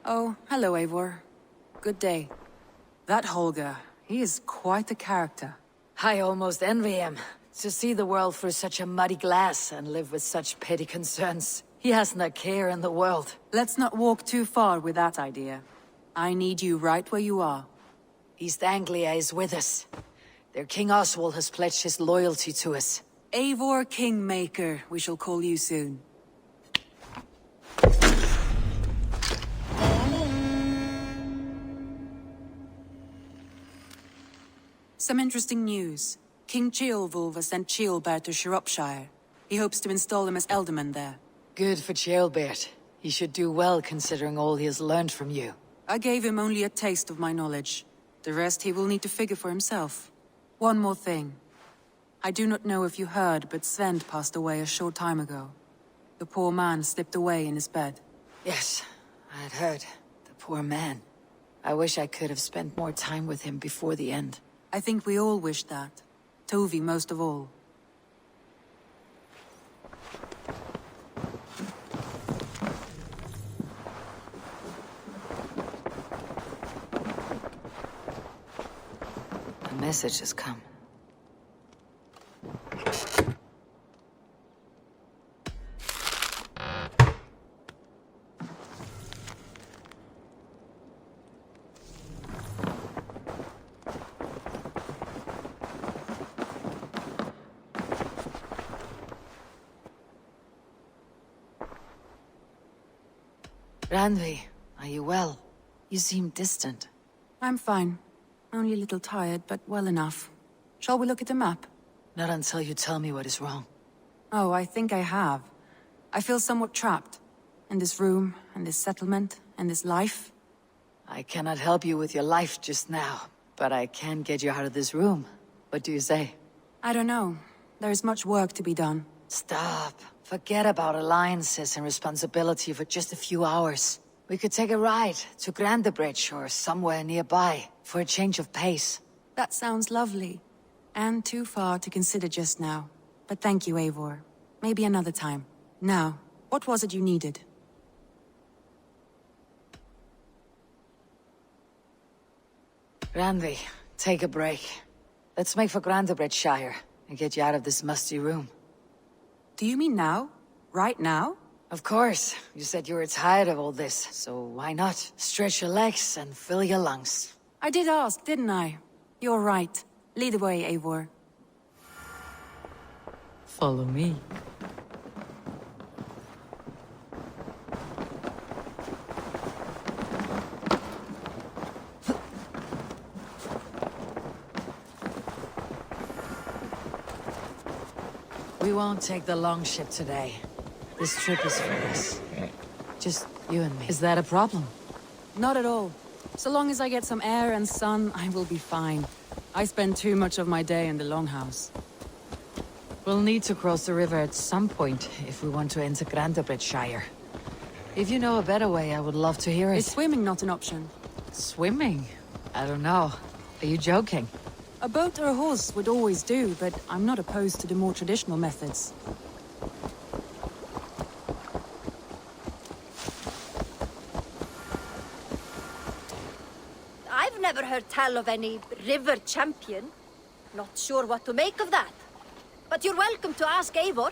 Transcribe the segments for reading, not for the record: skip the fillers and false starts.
Oh, hello, Eivor. Good day. That Holger, he is quite a character. I almost envy him. To see the world through such a muddy glass and live with such petty concerns. He hasn't a care in the world. Let's not walk too far with that idea. I need you right where you are. East Anglia is with us. Their King Oswald has pledged his loyalty to us. Eivor Kingmaker, we shall call you soon. Some interesting news. King Ceolwulf has sent Ceolbert to Shropshire. He hopes to install him as Elderman there. Good for Ceolbert. He should do well considering all he has learned from you. I gave him only a taste of my knowledge. The rest he will need to figure for himself. One more thing. I do not know if you heard, but Sven passed away a short time ago. The poor man slipped away in his bed. Yes, I had heard. The poor man. I wish I could have spent more time with him before the end. I think we all wish that. Tovi most of all. A message has come. Randvi, are you well? You seem distant. I'm fine. Only a little tired, but well enough. Shall we look at the map? Not until you tell me what is wrong. Oh, I think I have. I feel somewhat trapped. In this room, and this settlement, and this life. I cannot help you with your life just now, but I can get you out of this room. What do you say? I don't know. There is much work to be done. Stop. Forget about alliances and responsibility for just a few hours. We could take a ride to Grandebridge or somewhere nearby for a change of pace. That sounds lovely. And too far to consider just now. But thank you, Eivor. Maybe another time. Now, what was it you needed? Randvi, take a break. Let's make for Grandebridgeshire and get you out of this musty room. Do you mean now? Right now? Of course. You said you were tired of all this, so why not? Stretch your legs and fill your lungs. I did ask, didn't I? You're right. Lead the way, Eivor. Follow me. We won't take the long ship today. This trip is for us. Just you and me. Is that a problem? Not at all. So long as I get some air and sun, I will be fine. I spend too much of my day in the longhouse. We'll need to cross the river at some point if we want to enter Grandebridgeshire. If you know a better way, I would love to hear it. Is swimming not an option? Swimming? I don't know. Are you joking? A boat or a horse would always do, but I'm not opposed to the more traditional methods. I've never heard tell of any river champion. Not sure what to make of that. But you're welcome to ask Eivor.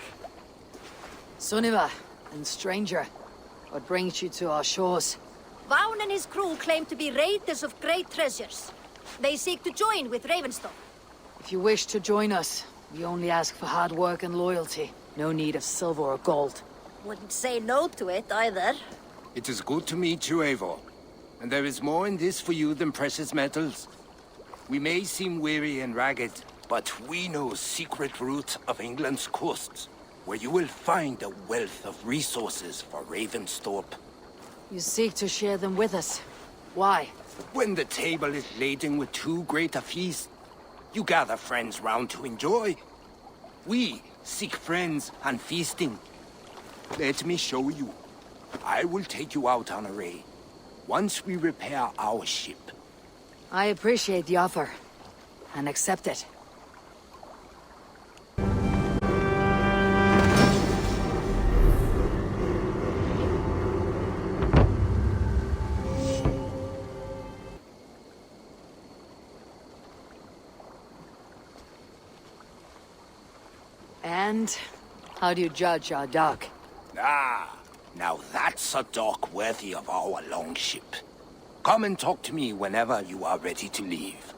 Sunniva, and stranger, what brings you to our shores? Vaughan and his crew claim to be raiders of great treasures. They seek to join with Ravenstone. If you wish to join us, we only ask for hard work and loyalty. No need of silver or gold. Wouldn't say no to it either. It is good to meet you, Eivor. And there is more in this for you than precious metals. We may seem weary and ragged, but we know secret routes of England's coasts, where you will find a wealth of resources for Ravensthorpe. You seek to share them with us. Why? When the table is laden with too great a feast, you gather friends round to enjoy. We seek friends and feasting. Let me show you. I will take you out on a raid, once we repair our ship. I appreciate the offer, and accept it. And how do you judge our dock? Ah, now that's a dock worthy of our longship. Come and talk to me whenever you are ready to leave.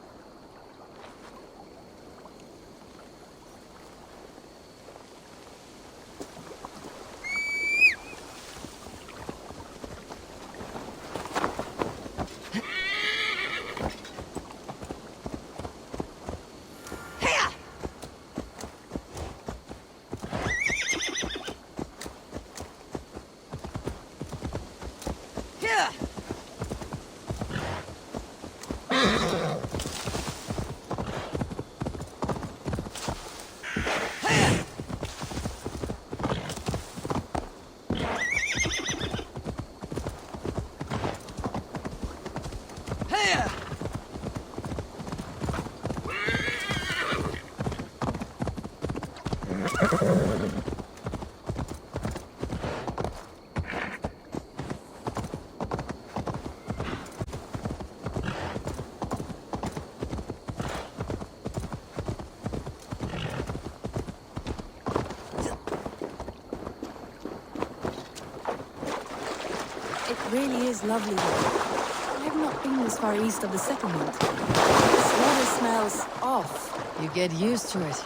It really is lovely here. I have not been this far east of the settlement. This water smells off. You get used to it.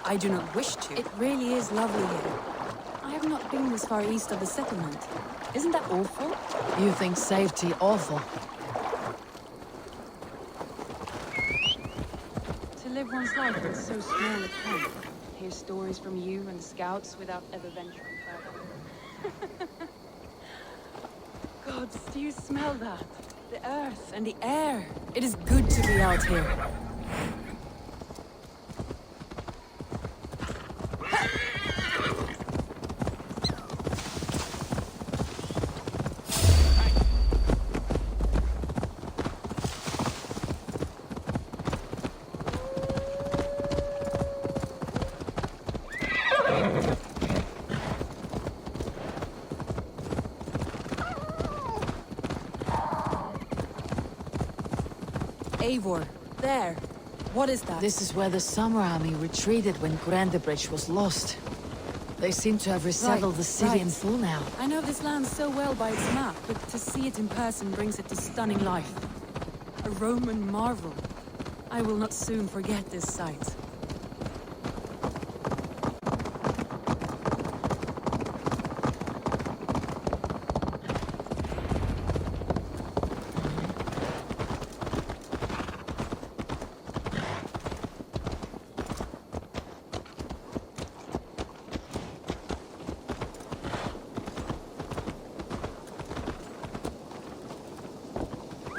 I do not wish to. It really is lovely here. I have not been this far east of the settlement. Isn't that awful? You think safety awful? To live one's life in so small a camp. Hear stories from you and the scouts without ever venturing further. God, do you smell that? The earth and the air. It is good to be out here. Eivor, there. What is that? This is where the Summer Army retreated when Grandebridge was lost. They seem to have resettled the city in full now. I know this land so well by its map, but to see it in person brings it to stunning life. A Roman marvel. I will not soon forget this sight.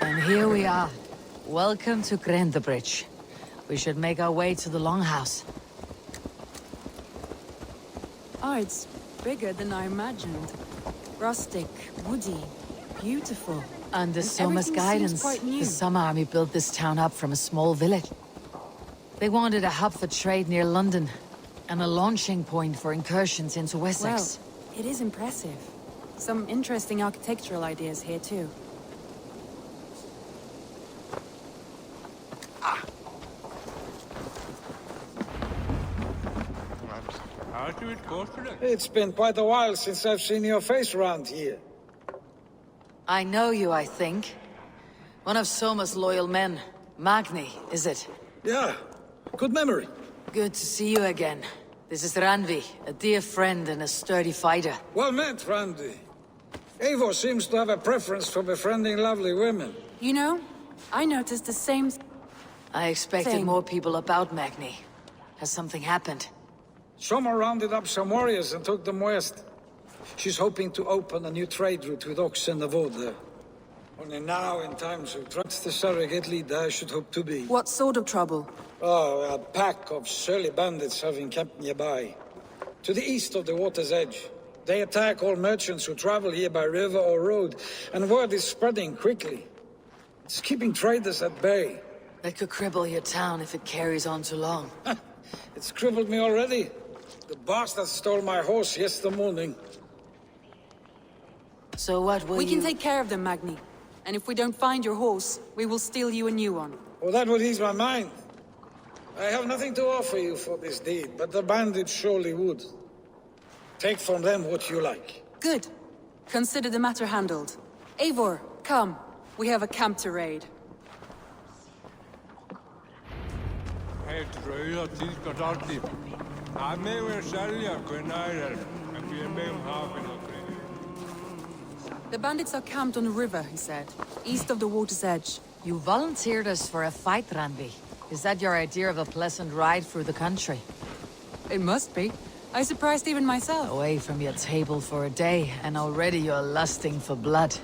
And here we are. Welcome to Grandebridge. We should make our way to the Longhouse. Oh, it's bigger than I imagined. Rustic, woody, beautiful. Under And Soma's everything seems guidance, quite new. the Summer Army built this town up from a small village. They wanted a hub for trade near London, and a launching point for incursions into Wessex. Well, it is impressive. Some interesting architectural ideas here too. It's been quite a while since I've seen your face around here. I know you, I think. One of Soma's loyal men. Magni, is it? Yeah, good memory. Good to see you again. This is Randvi, a dear friend and a sturdy fighter. Well met, Randy. Eivor seems to have a preference for befriending lovely women. You know, I noticed the same... I expected Same. more people about Magni. Has something happened? Soma rounded up some warriors and took them west. She's hoping to open a new trade route with Ox and the Vod there. Only now, in times of trust, the surrogate leader I should hope to be. What sort of trouble? Oh, a pack of surly bandits have encamped nearby. To the east of the water's edge. They attack all merchants who travel here by river or road, and word is spreading quickly. It's keeping traders at bay. That could cripple your town if it carries on too long. It's crippled me already. The bastard stole my horse yesterday morning. So what will We you... can take care of them, Magni. And if we don't find your horse, we will steal you a new one. Oh, that would ease my mind. I have nothing to offer you for this deed, but the bandits surely would. Take from them what you like. Good. Consider the matter handled. Eivor, come. We have a camp to raid. The bandits are camped on the river, he said, east of the water's edge. You volunteered us for a fight, Raندfi. Is that your idea of a pleasant ride through the country? It must be. I surprised even myself. Away from your table for a day, and already you're lusting for blood.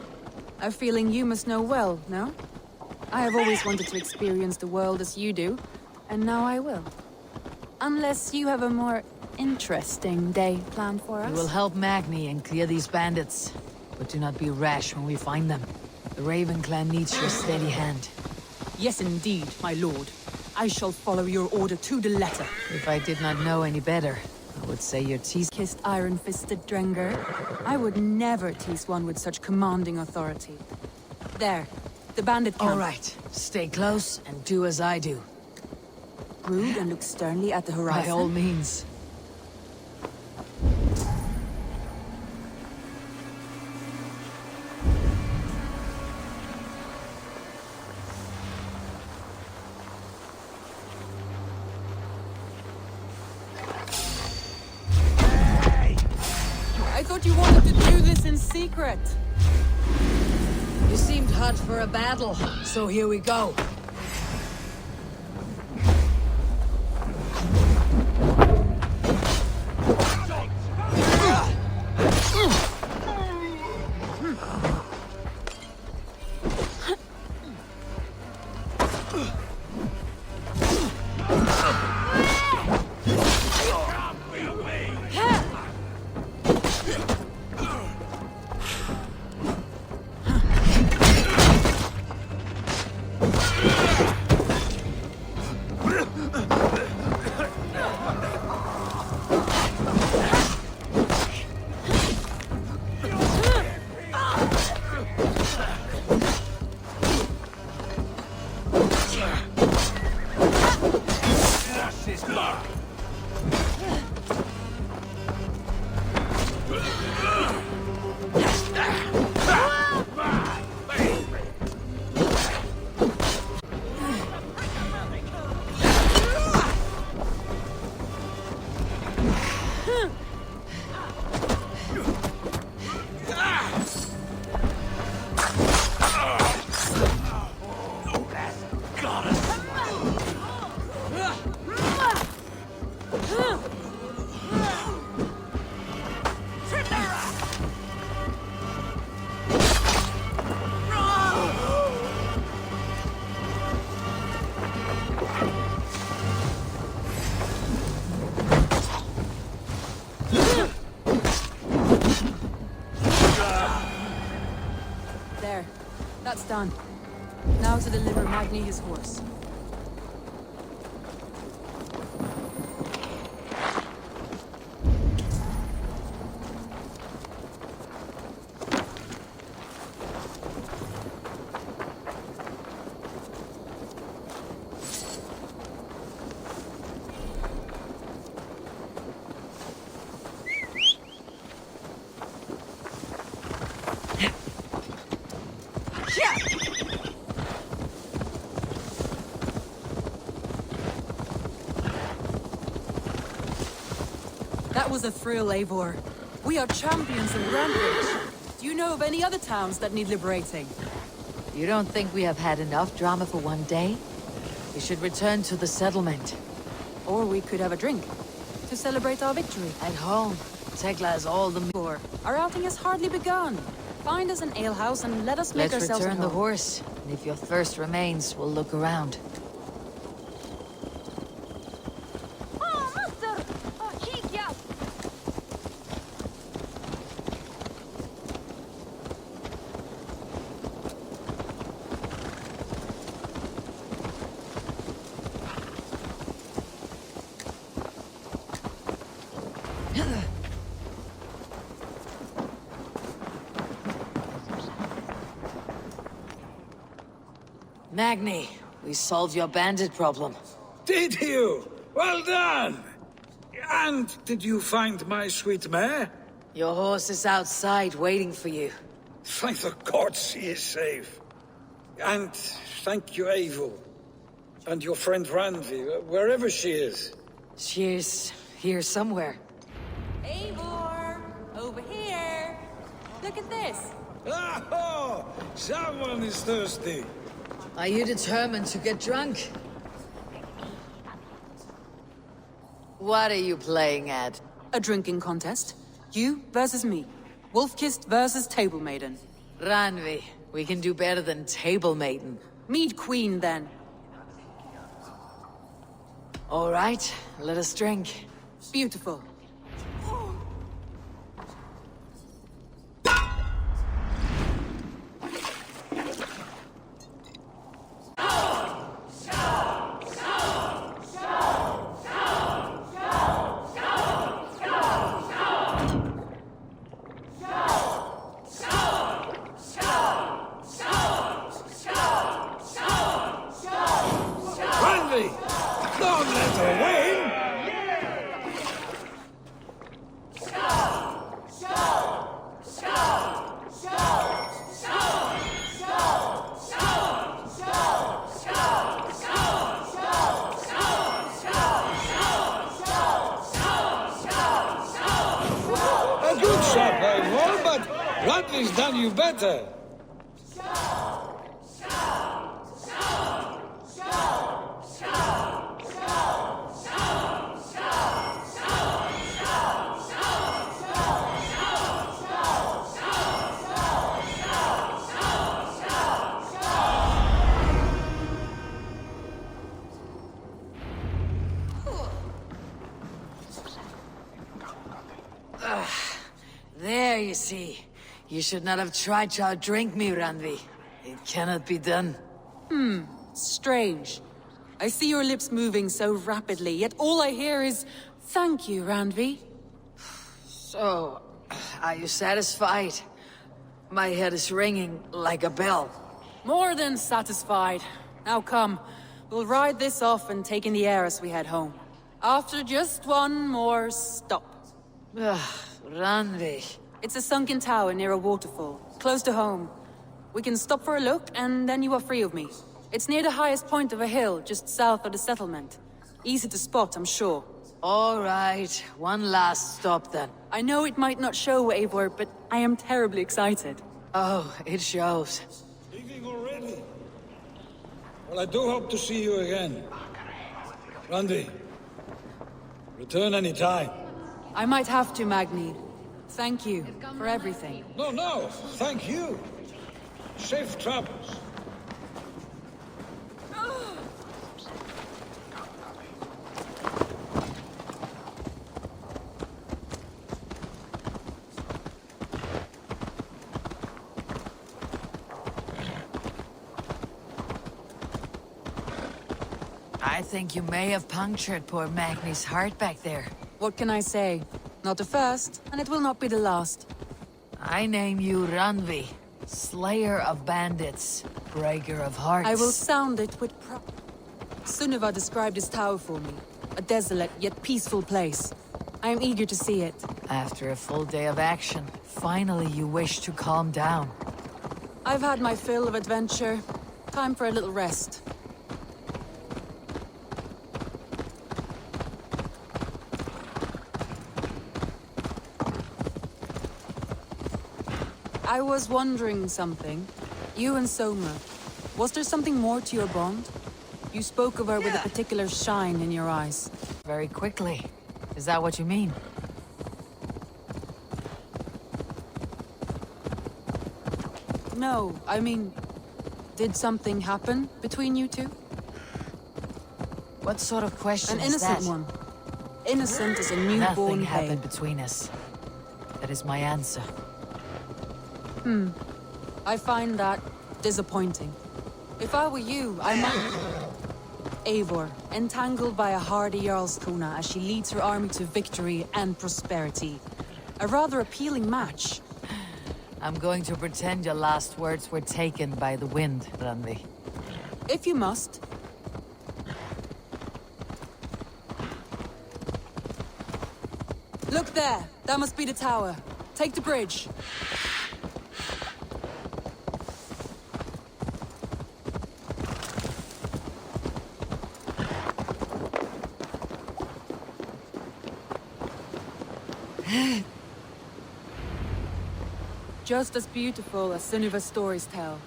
A feeling you must know well, no? I have always wanted to experience the world as you do, and now I will. Unless you have a more interesting day planned for us. We will help Magni and clear these bandits. But do not be rash when we find them. The Raven clan needs your steady hand. Yes, indeed, my lord. I shall follow your order to the letter. If I did not know any better, I would say your Kissed iron-fisted Drenger. I would never tease one with such commanding authority. There, the bandit camp. All right, stay close and do as I do. Brood and look sternly at the horizon. By all means. I thought you wanted to do this in secret. You seemed hot for a battle, so here we go. That's done. Now to deliver Magni his horse. That was a thrill, Eivor. We are champions of Rampage. Do you know of any other towns that need liberating? You don't think we have had enough drama for one day? We should return to the settlement. Or we could have a drink to celebrate our victory. At home, Tekla has all the... Our outing has hardly begun. Find us an alehouse and let us make Let's ourselves return at the home. horse, and if your thirst remains, we'll look around. Magni, we solved your bandit problem. Did you? Well done! And did you find my sweet mare? Your horse is outside waiting for you. Thank the gods she is safe. And thank you, Eivor. And your friend Raندfi, wherever she is. She's here somewhere. Eivor! Over here! Look at this! Oh, someone is thirsty. Are you determined to get drunk? What are you playing at? A drinking contest. You versus me. Wolf-kissed versus Table Maiden. Raندfi, we can do better than Table Maiden. Mead Queen, then. All right, let us drink. Beautiful. Raندfi! Don't let her win! A good shot, Eivor, but Raندfi's done you better. There, you see. You should not have tried to outdrink me, Raندfi. It cannot be done. Strange. I see your lips moving so rapidly, yet all I hear is, "Thank you, Raندfi." So, are you satisfied? My head is ringing like a bell. More than satisfied. Now come, we'll ride this off and take in the air as we head home. After just one more stop. Raندfi. It's a sunken tower near a waterfall, close to home. We can stop for a look, and then you are free of me. It's near the highest point of a hill, just south of the settlement. Easy to spot, I'm sure. All right, one last stop then. I know it might not show, Eivor, but I am terribly excited. Oh, it shows. Leaving already? Well, I do hope to see you again. Raندfi, return any time. I might have to, Magni. Thank you for everything. No, thank you. Safe travels. I think you may have punctured poor Magni's heart back there. What can I say? Not the first, and it will not be the last. I name you Raندfi, Slayer of Bandits, Breaker of Hearts. I will sound it with pride. Sunniva described this tower for me. A desolate yet peaceful place. I am eager to see it. After a full day of action, finally you wish to calm down. I've had my fill of adventure. Time for a little rest. I was wondering something. You and Soma. Was there something more to your bond? You spoke of her with a particular shine in your eyes. Very quickly. Is that what you mean? No, I mean... Did something happen between you two? What sort of question An is that? innocent one. Innocent as a newborn Nothing babe. happened between us. That is my answer. I find that disappointing. If I were you, I might... Eivor, entangled by a hardy Jarlskona as she leads her army to victory and prosperity. A rather appealing match. I'm going to pretend your last words were taken by the wind, Raندfi. If you must. Look there! That must be the tower. Take the bridge. Just as beautiful as Sunniva's stories tell.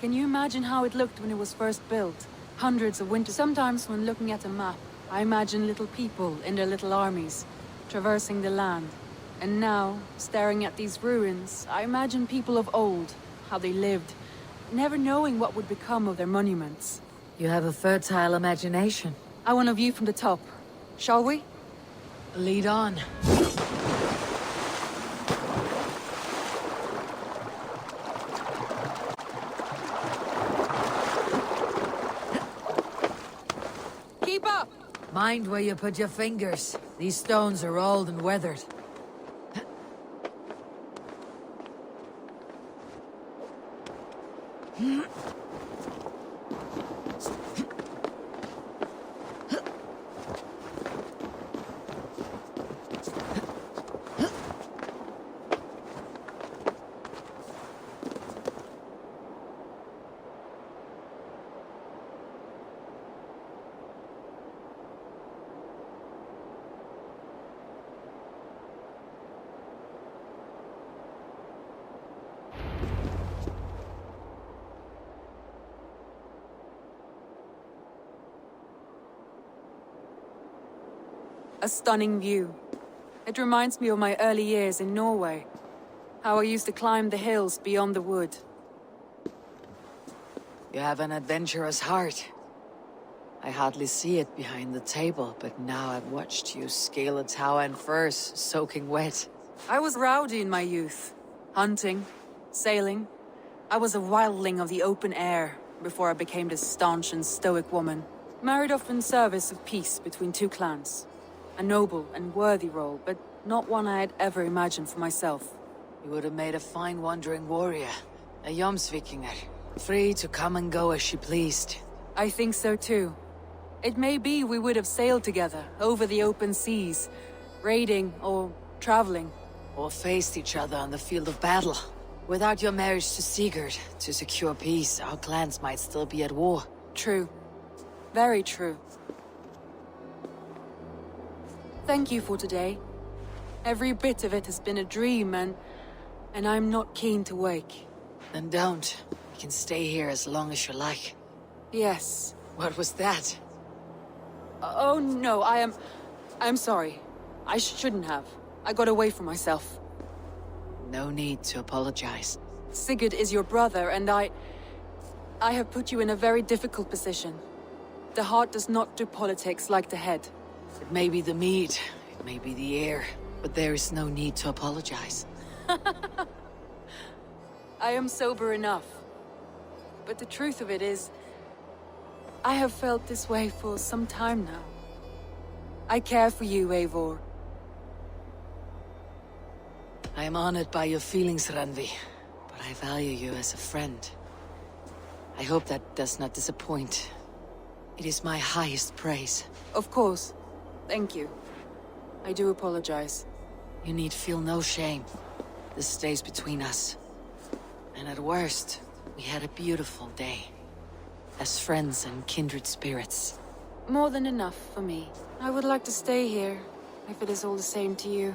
Can you imagine how it looked when it was first built? Hundreds of winters. Sometimes when looking at a map, I imagine little people in their little armies, traversing the land. And now, staring at these ruins, I imagine people of old, how they lived, never knowing what would become of their monuments. You have a fertile imagination. I want a view from the top. Shall we? Lead on. Keep up! Mind where you put your fingers. These stones are old and weathered. A stunning view. It reminds me of my early years in Norway. How I used to climb the hills beyond the wood. You have an adventurous heart. I hardly see it behind the table, but now I've watched you scale a tower in furs, soaking wet. I was rowdy in my youth. Hunting, sailing. I was a wildling of the open air before I became this staunch and stoic woman. Married off in service of peace between two clans. A noble and worthy role, but not one I had ever imagined for myself. You would have made a fine wandering warrior, a Jomsvikinger, free to come and go as she pleased. I think so too. It may be we would have sailed together over the open seas, raiding or traveling. Or faced each other on the field of battle. Without your marriage to Sigurd, to secure peace, our clans might still be at war. True. Very true. Thank you for today. Every bit of it has been a dream, and I'm not keen to wake. Then don't. You can stay here as long as you like. Yes. What was that? Oh no, I'm sorry. I shouldn't have. I got away from myself. No need to apologize. Sigurd is your brother, and I have put you in a very difficult position. The heart does not do politics like the head. It may be the mead, it may be the air, but there is no need to apologize. I am sober enough. But the truth of it is, I have felt this way for some time now. I care for you, Eivor. I am honored by your feelings, Randvi, but I value you as a friend. I hope that does not disappoint. It is my highest praise. Of course. Thank you. I do apologize. You need feel no shame. This stays between us. And at worst, we had a beautiful day. As friends and kindred spirits. More than enough for me. I would like to stay here, if it is all the same to you.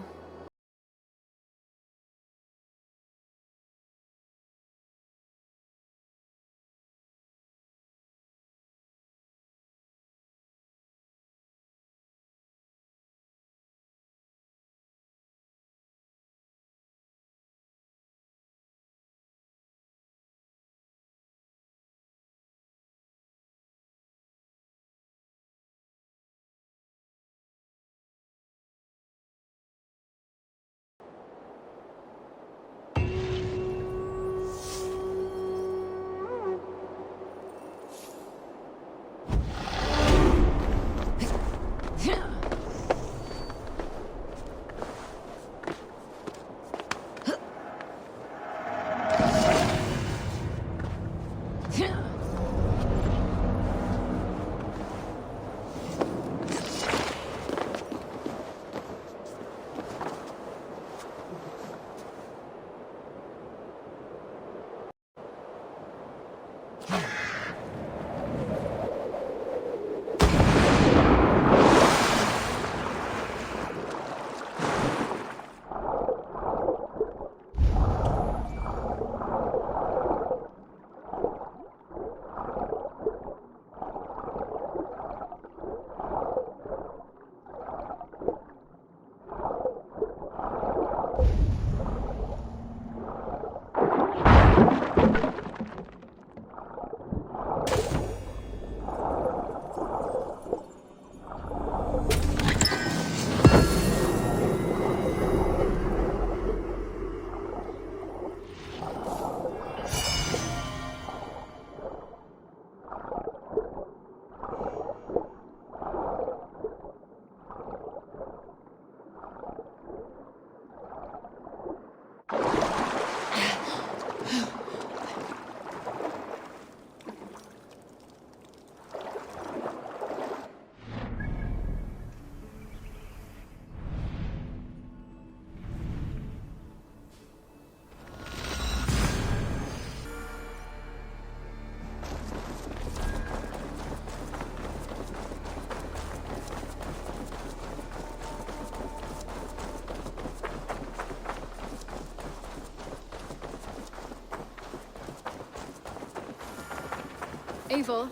Eivor,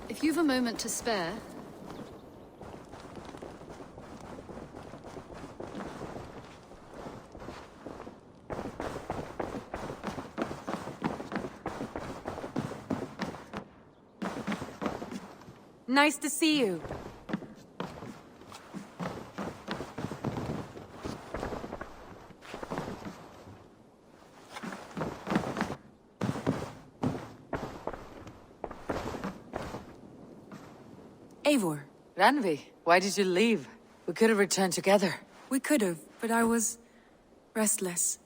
if you've a moment to spare... Nice to see you. Eivor. Raندfi, why did you leave? We could have returned together. We could have, but I was restless.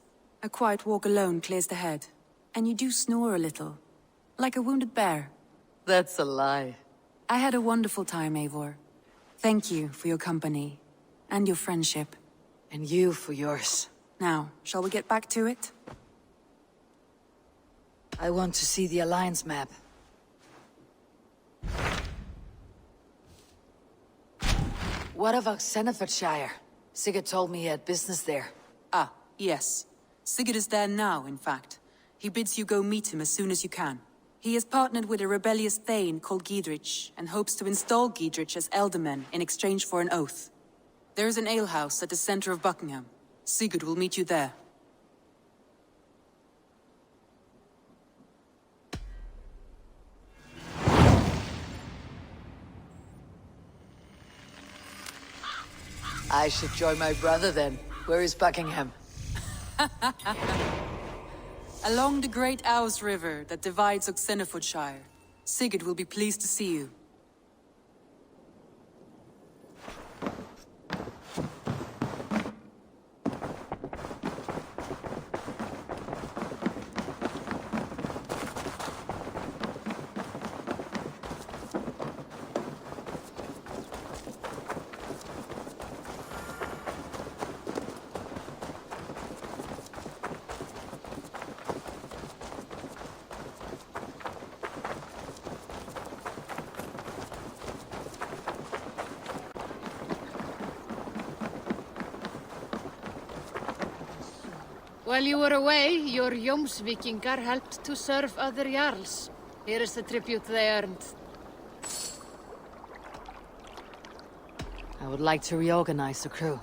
A quiet walk alone clears the head. And you do snore a little, like a wounded bear. That's a lie. I had a wonderful time, Eivor. Thank you for your company and your friendship. And you for yours. Now, shall we get back to it? I want to see the Alliance map. What about Senefordshire? Sigurd told me he had business there. Ah, yes. Sigurd is there now, in fact. He bids you go meet him as soon as you can. He has partnered with a rebellious Thane called Giedrich, and hopes to install Giedrich as Elderman in exchange for an oath. There is an alehouse at the center of Buckingham. Sigurd will meet you there. I should join my brother then. Where is Buckingham? Along the great Ouse River that divides Senefordshire. Sigurd will be pleased to see you. While you were away, your Jomsvikingar helped to serve other Jarls. Here is the tribute they earned. I would like to reorganize the crew.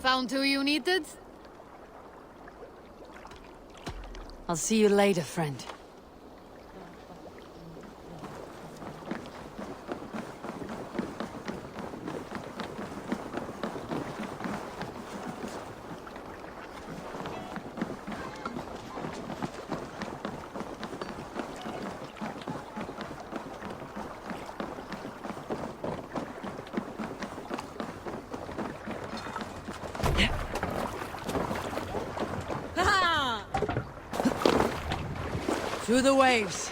Found who you needed? I'll see you later, friend. Through the waves.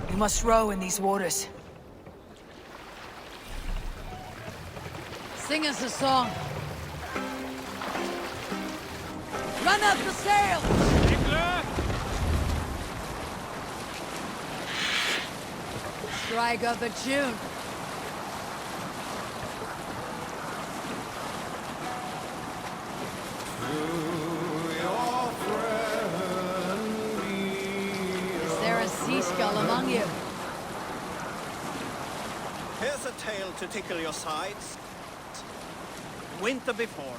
We must row in these waters. Sing us a song. Run up the sails! Strike up a tune. Is there a seaskull among you? Here's a tale to tickle your sides. Winter before,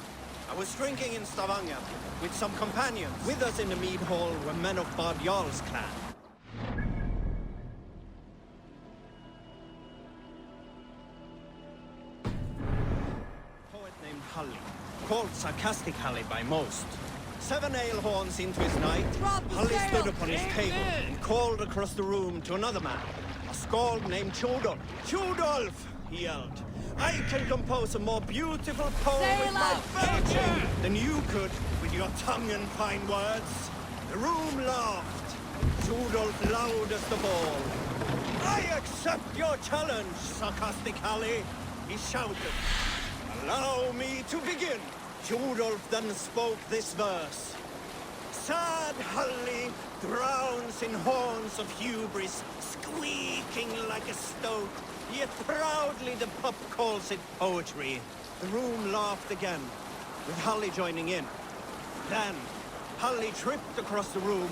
I was drinking in Stavanger with some companions. With us in the mead hall were men of Bard Jarl's clan. Poet named Halli, called Sarcastic Halli by most. 7 ale horns into his night, Halli stood upon his table and called across the room to another man, a skald named Tjodolf. Tjodolf, he yelled. I can compose a more beautiful poem with my belching than you could with your tongue and fine words. The room laughed. Tjodolf loudest of all. I accept your challenge, Sarcastic Halli, he shouted. Allow me to begin. Tjodolf then spoke this verse. Sad Halli drowns in horns of hubris, squeaking like a stoat. Yet proudly the pup calls it poetry. The room laughed again, with Halli joining in. Then, Halli tripped across the room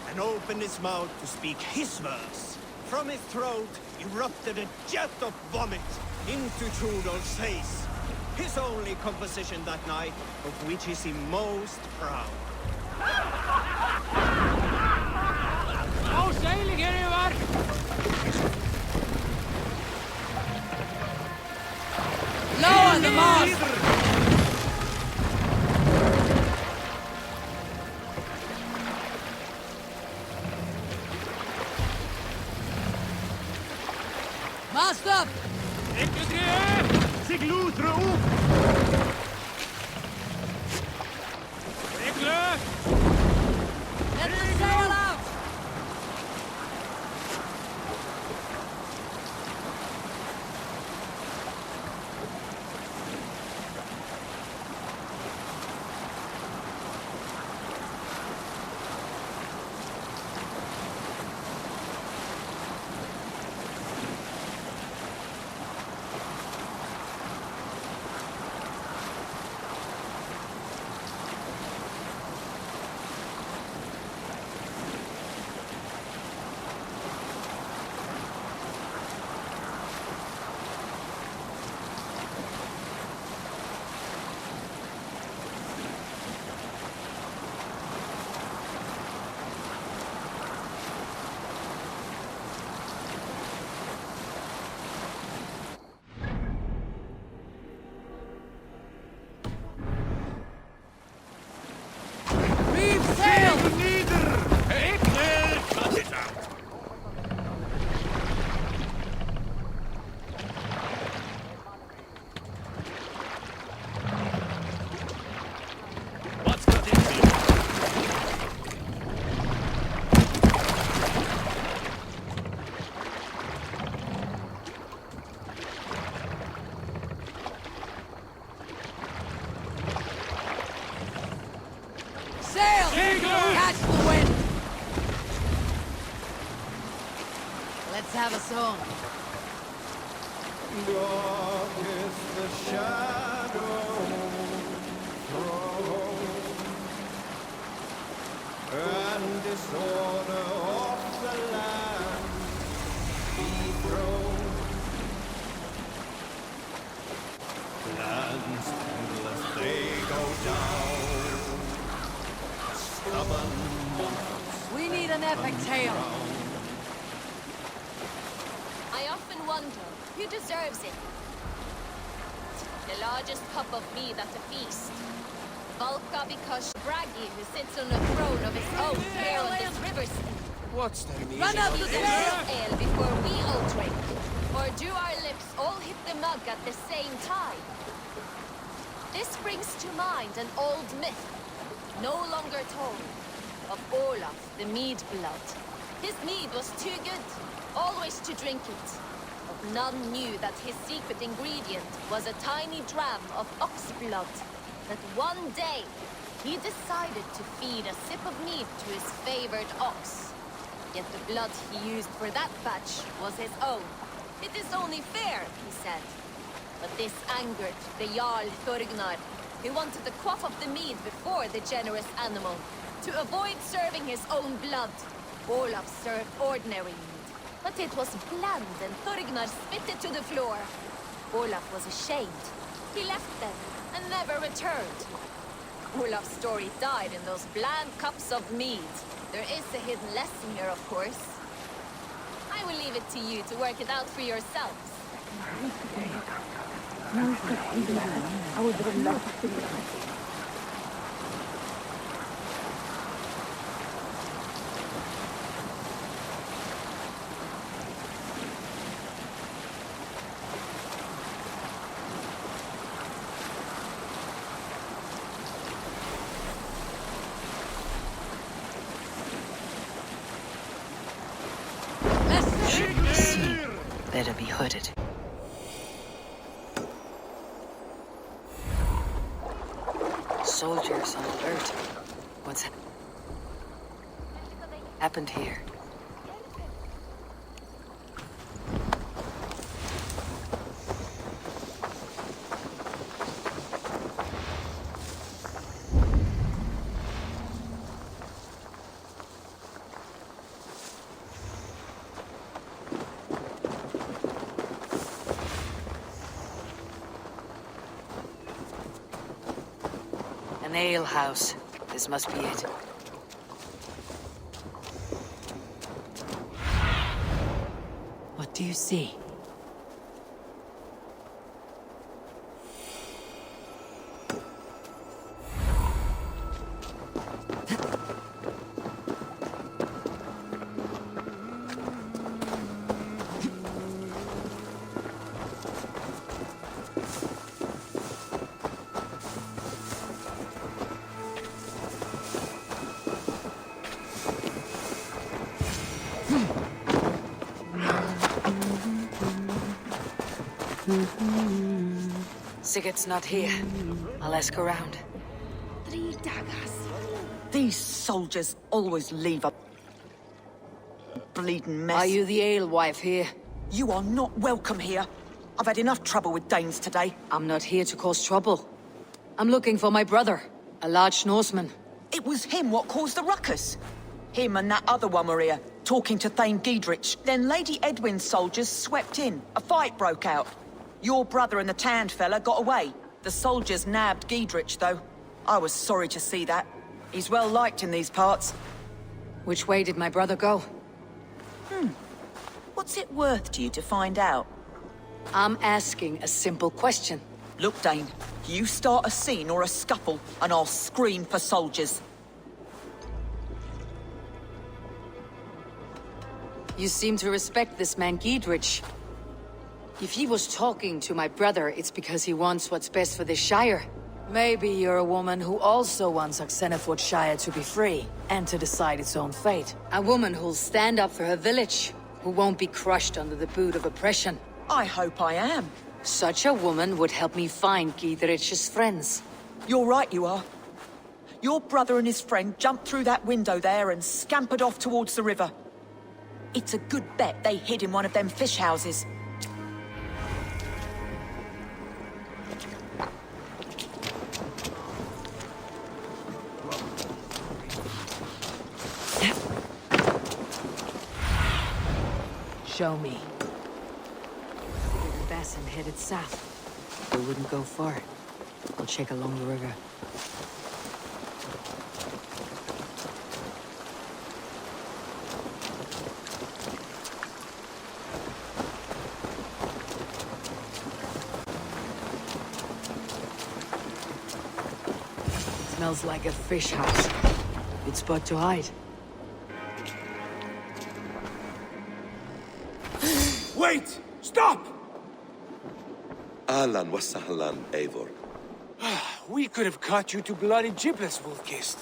and opened his mouth to speak his verse. From his throat erupted a jet of vomit into Tjodolf's face. His only composition that night, of which is he most proud. Oh, sailing everyone! Lower the mast! Mast up! Sig loser opp! Let the sail out! Catch the wind! Let's have a song. Dark is the shadow thrown, and disorder of the land dethroned. Lands endless they go down, stubborn monarchs. We need an epic tale. I often wonder, who deserves it? The largest cup of mead at the feast. Valka because Braggy, who sits on a throne of his own here on this river steep. What's the meaning Run up of the this? stairs! Ale before we all drink. Or do our lips all hit the mug at the same time? This brings to mind an old myth, no longer told, of Olaf, the mead blood. His mead was too good, always to drink it. A none knew that his secret ingredient was a tiny dram of ox blood. That one day, he decided to feed a sip of meat to his favored ox. Yet the blood he used for that batch was his own. It is only fair, he said. But this angered the Jarl Thorgnar, who wanted to quaff up the mead before the generous animal. To avoid serving his own blood, Olaf served ordinary mead. But it was bland and Thorgnar spit it to the floor. Olaf was ashamed. He left them and never returned. Olaf's story died in those bland cups of mead. There is a hidden lesson here, of course. I will leave it to you to work it out for yourselves. Better be hooded. Soldiers on alert. What's happened here? An ale house. This must be it. What do you see? Sigurd's not here. I'll ask around. 3 daggers. These soldiers always leave a bleeding mess. Are you the alewife here? You are not welcome here. I've had enough trouble with Danes today. I'm not here to cause trouble. I'm looking for my brother, a large Norseman. It was him what caused the ruckus. Him and that other one were here, talking to Thane Giedrich. Then Lady Edwin's soldiers swept in. A fight broke out. Your brother and the tanned fella got away. The soldiers nabbed Giedrich, though. I was sorry to see that. He's well liked in these parts. Which way did my brother go? What's it worth to you to find out? I'm asking a simple question. Look, Dane, you start a scene or a scuffle, and I'll scream for soldiers. You seem to respect this man Giedrich. If he was talking to my brother, it's because he wants what's best for this Shire. Maybe you're a woman who also wants Oxenford Shire to be free, and to decide its own fate. A woman who'll stand up for her village, who won't be crushed under the boot of oppression. I hope I am. Such a woman would help me find Giedrich's friends. You're right, you are. Your brother and his friend jumped through that window there and scampered off towards the river. It's a good bet they hid in one of them fish houses. Show me. Sigurd and Basin headed south. They wouldn't go far. I'll check along the river. Smells like a fish house. Good spot to hide. Wait! Stop! Ahlan wa sahlan, Eivor. We could have cut you to bloody giblets, Wolfkist.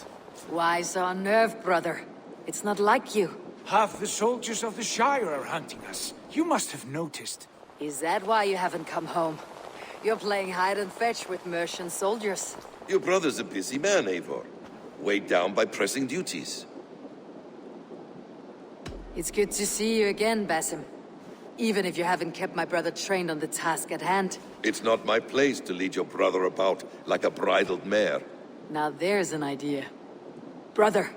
Why so unnerved, brother? It's not like you. Half the soldiers of the Shire are hunting us. You must have noticed. Is that why you haven't come home? You're playing hide and fetch with merchant soldiers. Your brother's a busy man, Eivor. Weighed down by pressing duties. It's good to see you again, Basim. Even if you haven't kept my brother trained on the task at hand. It's not my place to lead your brother about like a bridled mare. Now there's an idea. Brother,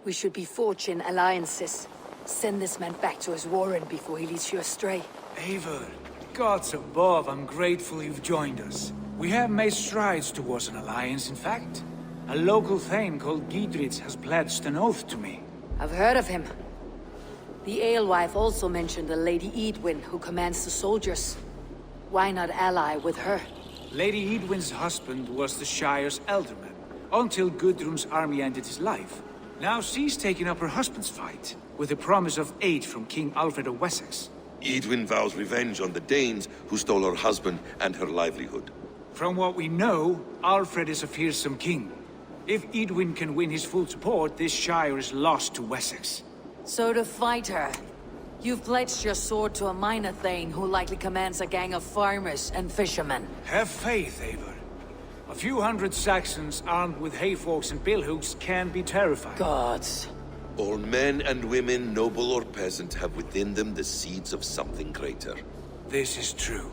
we should be forging alliances. Send this man back to his warren before he leads you astray. Eivor, gods above, I'm grateful you've joined us. We have made strides towards an alliance, in fact. A local thane called Gidrich has pledged an oath to me. I've heard of him. The alewife also mentioned a Lady Edwin who commands the soldiers. Why not ally with her? Lady Edwin's husband was the Shire's elderman, until Gudrun's army ended his life. Now she's taking up her husband's fight, with the promise of aid from King Alfred of Wessex. Edwin vows revenge on the Danes who stole her husband and her livelihood. From what we know, Alfred is a fearsome king. If Edwin can win his full support, this Shire is lost to Wessex. So to fight her, you've pledged your sword to a minor thane who likely commands a gang of farmers and fishermen. Have faith, Eivor. A few hundred Saxons armed with hayforks and billhooks can be terrifying. Gods. All men and women, noble or peasant, have within them the seeds of something greater. This is true.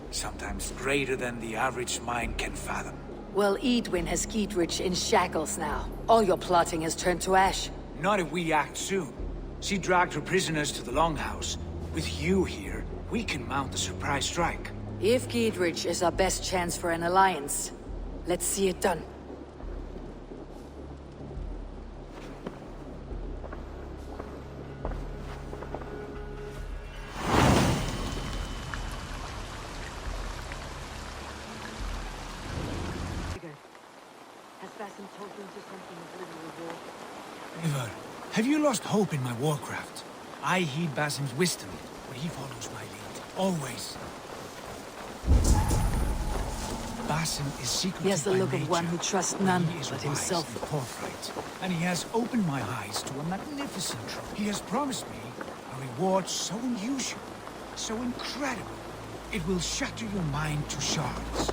Sometimes greater than the average mind can fathom. Well, Edwin has Gidrich in shackles now. All your plotting has turned to ash. Not if we act soon. She dragged her prisoners to the Longhouse. With you here, we can mount a surprise strike. If Gidrich is our best chance for an alliance, let's see it done. Eivor, have you lost hope in my warcraft? I heed Basim's wisdom, but he follows my lead. Always. Basim is secretive. He has the look of one who trusts none but himself. Forthright, and he has opened my eyes to a magnificent truth. He has promised me a reward so unusual, so incredible, it will shatter your mind to shards.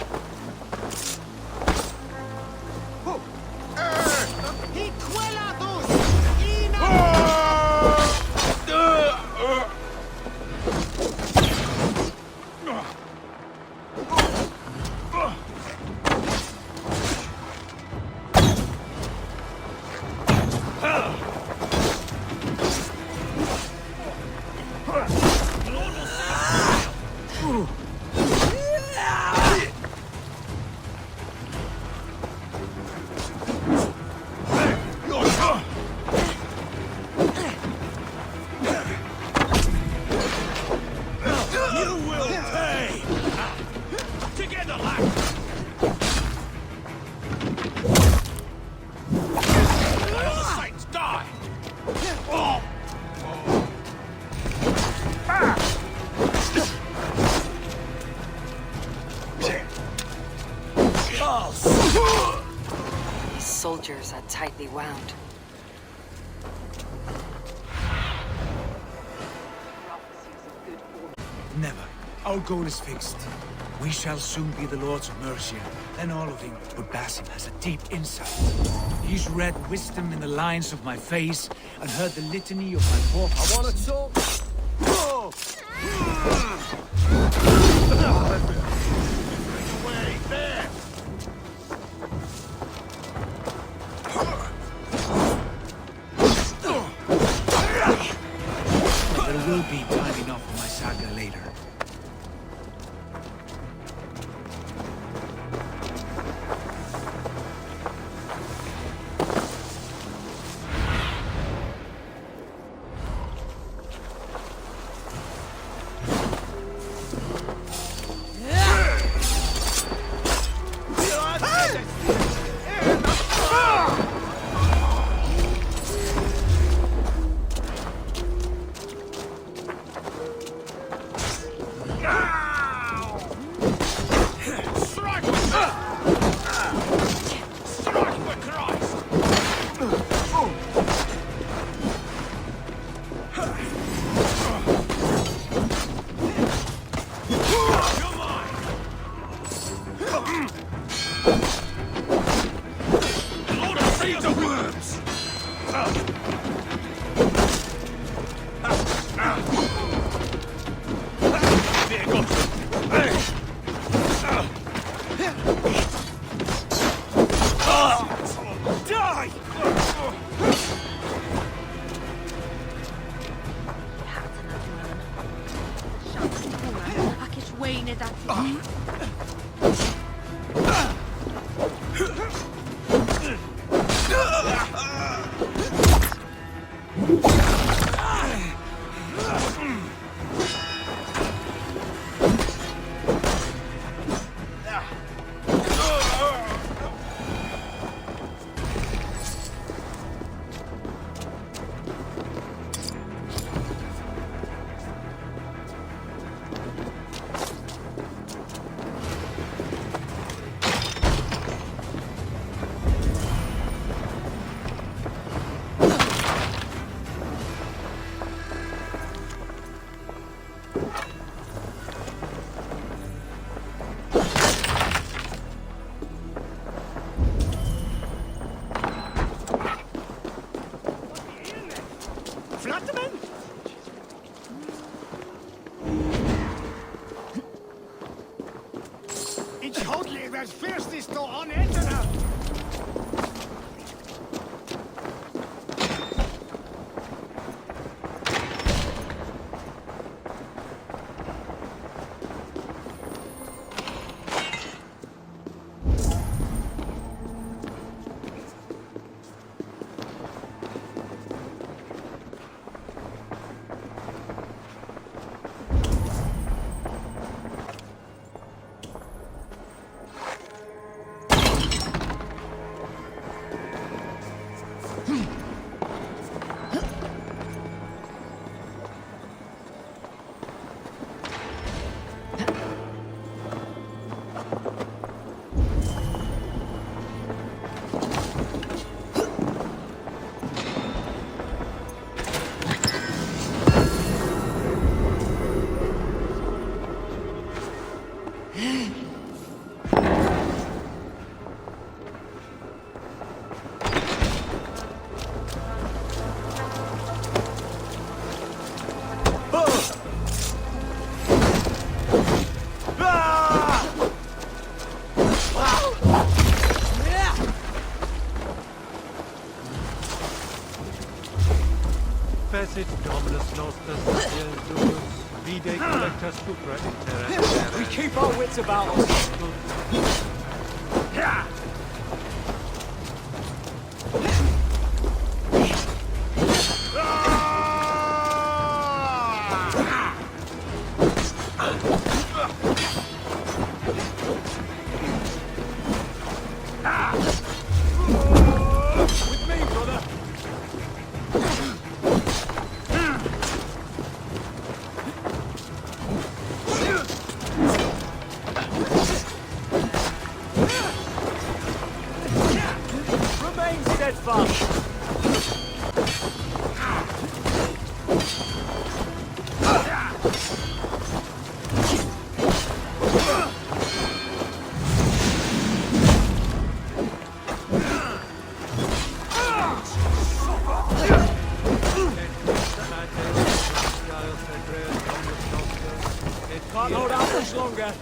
Soldiers are tightly wound. Never. Our goal is fixed. We shall soon be the lords of Mercia, then all of England. But Basim has a deep insight. He's read wisdom in the lines of my face and heard the litany of my forefathers. I want to talk. Away, there! There will be time enough for my saga later. Lord of Seeds of Worms! There goes. Die! We keep our wits about us. With me, brother! Can't hold out much longer.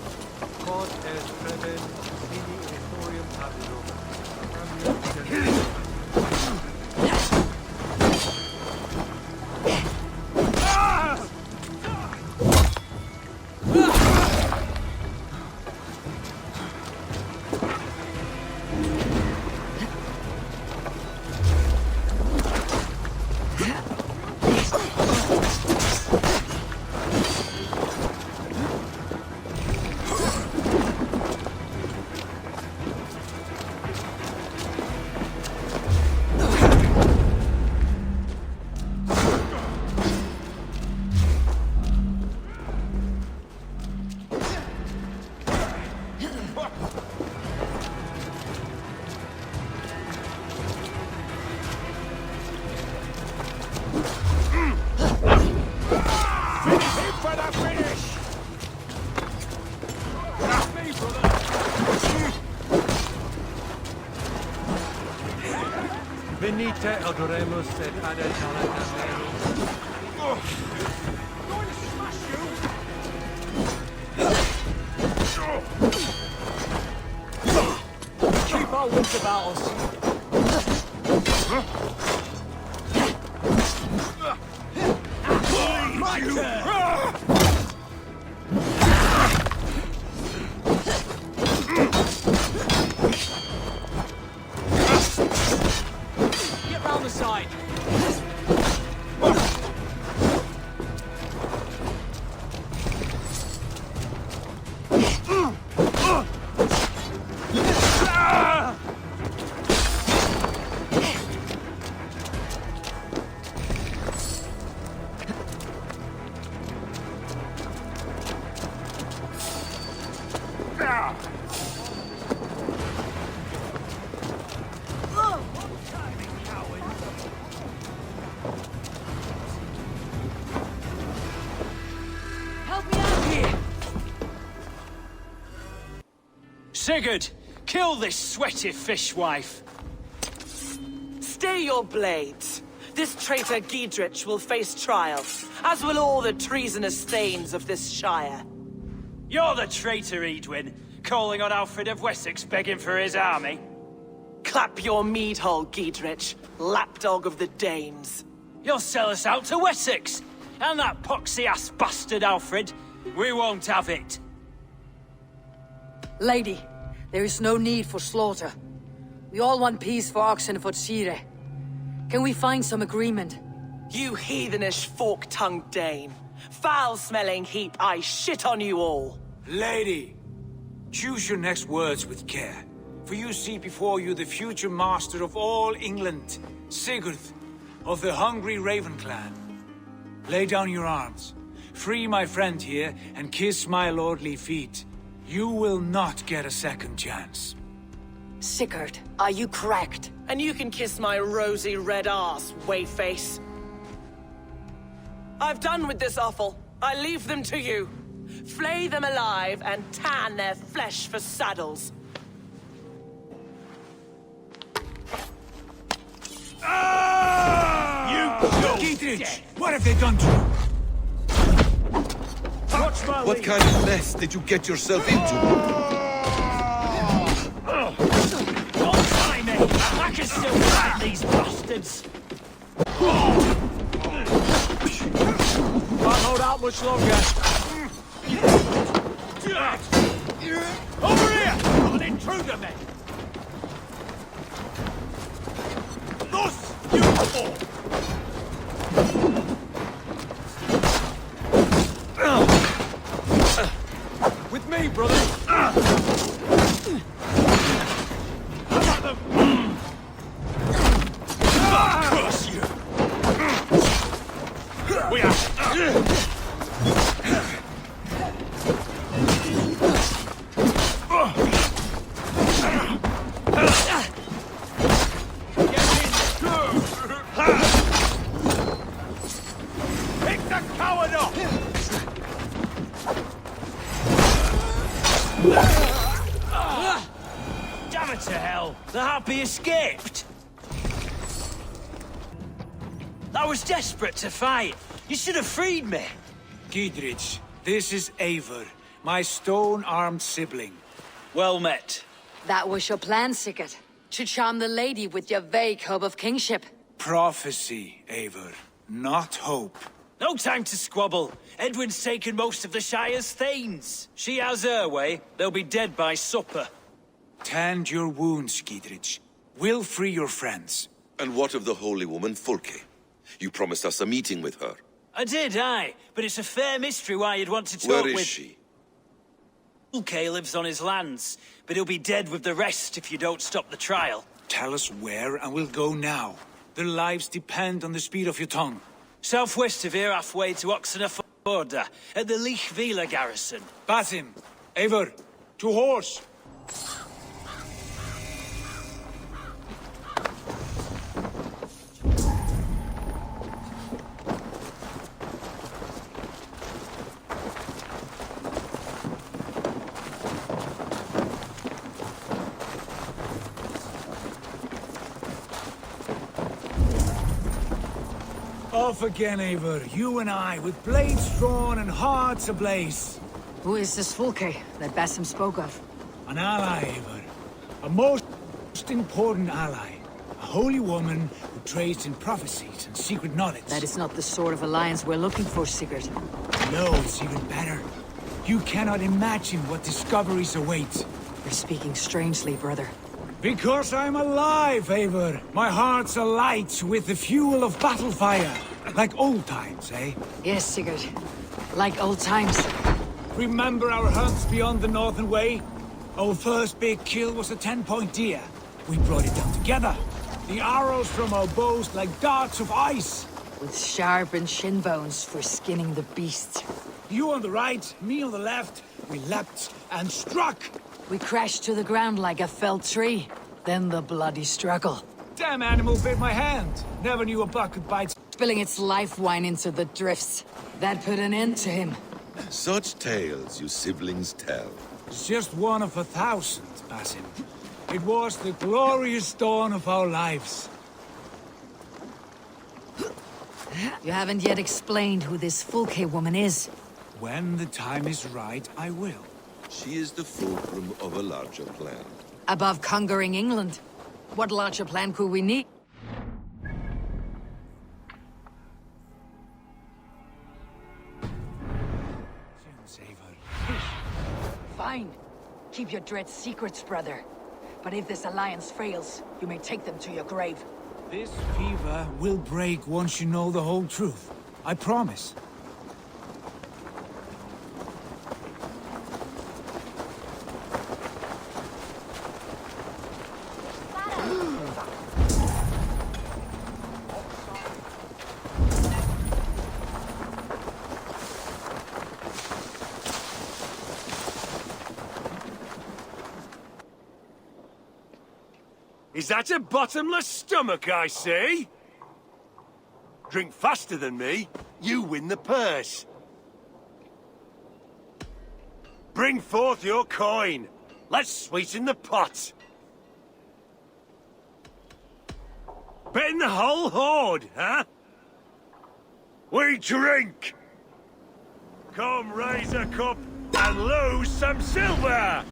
Venite odoremus cada Keep our wits about us. My turn! Get round the side. Sigurd, kill this sweaty fishwife. Stay your blades. This traitor Giedrich will face trial, as will all the treasonous thanes of this shire. You're the traitor, Edwin, calling on Alfred of Wessex begging for his army. Clap your mead hole, Giedrich, lapdog of the Danes. You'll sell us out to Wessex, and that poxy-ass bastard Alfred. We won't have it. Lady, there is no need for slaughter. We all want peace for Oxenfordshire. Can we find some agreement? You heathenish fork-tongued Dane. Foul-smelling heap, I shit on you all. Lady, choose your next words with care, for you see before you the future master of all England, Sigurd, of the hungry Raven clan. Lay down your arms, free my friend here, and kiss my lordly feet. You will not get a second chance. Sigurd, are you cracked? And you can kiss my rosy red arse, wayface. I've done with this offal. I leave them to you. Flay them alive and tan their flesh for saddles. Giedrich, what have they done to you? What kind of mess did you get yourself into? Don't try me! I can still fight these bastards! Can't hold out much longer. Over here! Got an intruder, men! Thus, you four! With me, brother! How about them? Curse you! We are... Pick the coward up! Damn it to hell! The harpy escaped! I was desperate to fight. You should have freed me. Giedrich, this is Eivor, my stone-armed sibling. Well met. That was your plan, Sigurd. To charm the lady with your vague hope of kingship. Prophecy, Eivor, not hope. No time to squabble. Edwin's taken most of the Shire's thanes. She has her way. They'll be dead by supper. Tend your wounds, Giedrich. We'll free your friends. And what of the holy woman Fulke? You promised us a meeting with her. I did, aye. But it's a fair mystery why you'd want to talk Where with... is she? Fulke lives on his lands, but he'll be dead with the rest if you don't stop the trial. Tell us where, and we'll go now. Their lives depend on the speed of your tongue. Southwest of here, halfway to Oxenford, at the Lichvila garrison. Basim, Eivor, to horse! Off again, Eivor. You and I, with blades drawn and hearts ablaze. Who is this Fulke that Basim spoke of? An ally, Eivor. A most important ally. A holy woman who trades in prophecies and secret knowledge. That is not the sort of alliance we're looking for, Sigurd. No, it's even better. You cannot imagine what discoveries await. You're speaking strangely, brother. Because I'm alive, Eivor. My heart's alight with the fuel of battle fire. Like old times, eh? Yes, Sigurd. Like old times. Remember our hunts beyond the Northern Way? Our first big kill was a 10-point deer. We brought it down together. The arrows from our bows like darts of ice. With sharpened shin bones for skinning the beast. You on the right, me on the left. We leapt and struck. We crashed to the ground like a felled tree. Then the bloody struggle. Damn animal bit my hand. Never knew a buck could bite. Spilling its life wine into the drifts. That put an end to him. Such tales you siblings tell. It's just one of 1,000, Basim. It was the glorious dawn of our lives. You haven't yet explained who this Fulke woman is. When the time is right, I will. She is the fulcrum of a larger plan. Above conquering England, what larger plan could we need? Fine. Keep your dread secrets, brother. But if this alliance fails, you may take them to your grave. This fever will break once you know the whole truth. I promise. Is that a bottomless stomach I see? Drink faster than me, you win the purse. Bring forth your coin. Let's sweeten the pot. Bet the whole hoard, huh? We drink! Come raise a cup and lose some silver!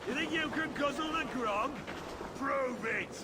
You think you can guzzle the grog? Prove it!